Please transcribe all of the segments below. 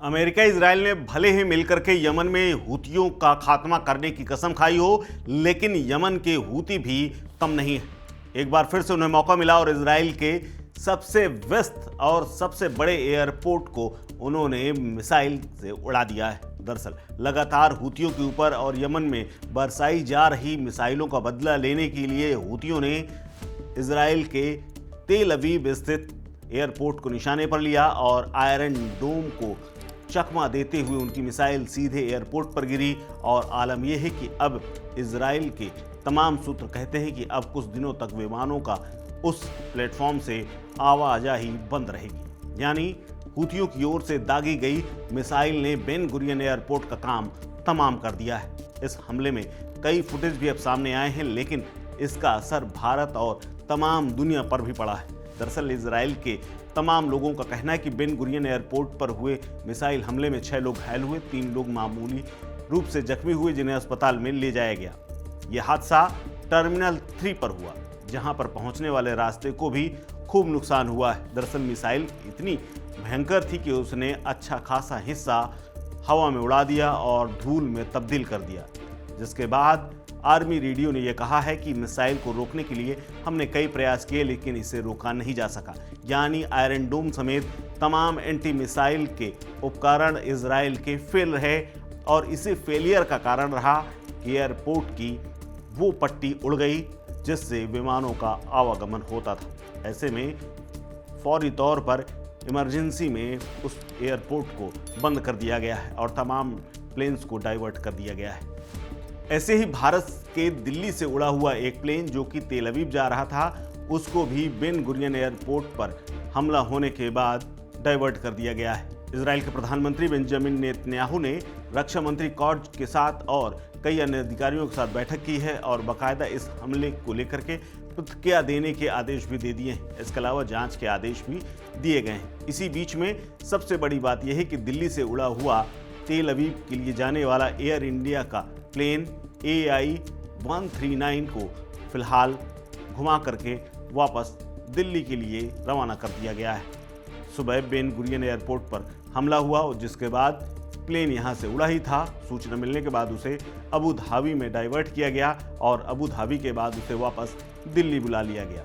America Israel ने भले ही मिलकर के यमन में हूतियों का खात्मा करने की कसम खाई हो, लेकिन यमन के हूती भी कम नहीं है। एक बार फिर से उन्हें मौका मिला और इजराइल के सबसे व्यस्त और सबसे बड़े एयरपोर्ट को उन्होंने मिसाइल से उड़ा दिया है। दरअसल लगातार हूतियों के ऊपर और यमन में बरसाई जा रही मिसाइलों का बदला लेने के लिए हूतियों ने इजराइल के तेल अवीव स्थित एयरपोर्ट को निशाने पर लिया और आयरन डोम को चकमा देते हुए उनकी मिसाइल सीधे एयरपोर्ट पर गिरी। और आलम यह है कि अब इजराइल के तमाम सूत्र कहते हैं कि अब कुछ दिनों तक विमानों का उस प्लेटफॉर्म से आवाजाही बंद रहेगी। यानी हूतियों की ओर से दागी गई मिसाइल ने बेन गुरियन एयरपोर्ट का काम तमाम कर दिया है। इस हमले में कई फुटेज भी अब सामने आए हैं, लेकिन इसका असर भारत और तमाम दुनिया पर भी पड़ा है। दरअसल इजराइल के तमाम लोगों का कहना है कि बेन गुरियन एयरपोर्ट पर हुए मिसाइल हमले में 6 लोग घायल हुए, 3 लोग मामूली रूप से जख्मी हुए, जिन्हें अस्पताल में ले जाया गया। यह हादसा टर्मिनल 3 पर हुआ, जहां पर पहुंचने वाले रास्ते को भी खूब नुकसान हुआ है। दरअसल मिसाइल इतनी भयंकर थी कि उसने अच्छा खासा हिस्सा हवा में उड़ा दिया और धूल में तब्दील कर दिया, जिसके बाद आर्मी रेडियो ने यह कहा है कि मिसाइल को रोकने के लिए हमने कई प्रयास किए, लेकिन इसे रोका नहीं जा सका। यानी आयरन डोम समेत तमाम एंटी मिसाइल के उपकरण इजराइल के फेल रहे और इसी फेलियर का कारण रहा कि एयरपोर्ट की वो पट्टी उड़ गई जिससे विमानों का आवागमन होता था। ऐसे में फौरी तौर पर इमरजेंसी में उस एयरपोर्ट को बंद कर दिया गया है और तमाम प्लेन्स को डाइवर्ट कर दिया गया है। ऐसे ही भारत के दिल्ली से उड़ा हुआ एक प्लेन जो कि तेल अवीव जा रहा था, उसको भी बेन गुरियन एयरपोर्ट पर हमला होने के बाद डाइवर्ट कर दिया गया है। इजराइल के प्रधानमंत्री बेंजामिन नेतन्याहू ने रक्षा मंत्री कॉर्ज के साथ और कई अन्य अधिकारियों के साथ बैठक की है और बाकायदा इस हमले को लेकर के प्रतिक्रिया देने के आदेश भी दे दिए हैं। इसके अलावा जांच के आदेश भी दिए गए हैं। इसी बीच में सबसे बड़ी बात यह है कि दिल्ली से उड़ा हुआ तेल अवीव के लिए जाने वाला एयर इंडिया का प्लेन AI-139 को फिलहाल घुमा करके वापस दिल्ली के लिए रवाना कर दिया गया है। सुबह बेन गुरियन एयरपोर्ट पर हमला हुआ और जिसके बाद प्लेन यहां से उड़ा ही था। सूचना मिलने के बाद उसे अबू धाबी में डाइवर्ट किया गया और अबू धाबी के बाद उसे वापस दिल्ली बुला लिया गया।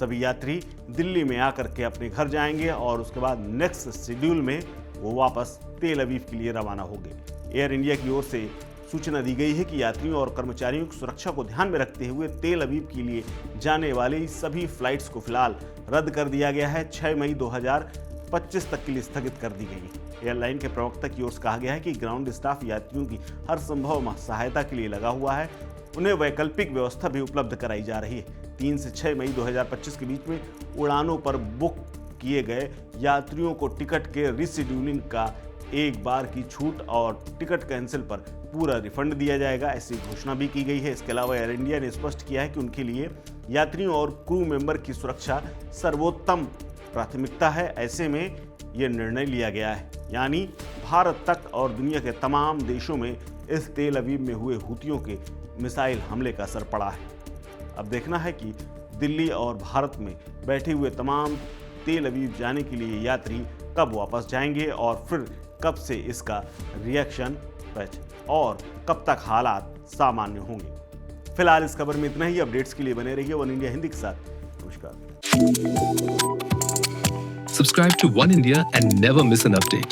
सभी यात्री दिल्ली में आकर के अपने घर जाएंगे और उसके बाद नेक्स्ट शेड्यूल में वो वापस तेल अवीव के लिए रवाना होंगे। एयर इंडिया की ओर से सूचना दी गई है कि यात्रियों और कर्मचारियों की सुरक्षा को ध्यान में रखते हुए तेल अवीव के लिए जाने वाली सभी फ्लाइट्स को फिलहाल रद्द कर दिया गया है। 6 मई 2025 तक के लिए स्थगित कर दी गई है। एयरलाइन के प्रवक्ता की ओर से कहा गया है कि ग्राउंड स्टाफ यात्रियों की हर संभव सहायता के लिए लगा हुआ है। उन्हें वैकल्पिक व्यवस्था भी उपलब्ध कराई जा रही है। 3 से 6 मई 2025 के बीच में उड़ानों पर बुक किए गए यात्रियों को टिकट के रिशेड्यूलिंग का एक बार की छूट और टिकट कैंसिल पर पूरा रिफंड दिया जाएगा, ऐसी घोषणा भी की गई है। इसके अलावा एयर इंडिया ने स्पष्ट किया है कि उनके लिए यात्रियों और क्रू मेंबर की सुरक्षा सर्वोत्तम प्राथमिकता है। ऐसे में यह निर्णय लिया गया है, यानी भारत तक और दुनिया के तमाम देशों में इस तेल अवीव में हुए हूतियों के मिसाइल हमले का असर पड़ा है। अब देखना है कि दिल्ली और भारत में बैठे हुए तमाम तेल अवीव जाने के लिए यात्री कब वापस जाएंगे और फिर कब से इसका रिएक्शन और कब तक हालात सामान्य होंगे। फिलहाल इस खबर में इतना ही। अपडेट्स के लिए बने रहिए वन इंडिया हिंदी के साथ। नमस्कार। Subscribe to One India and never miss an update.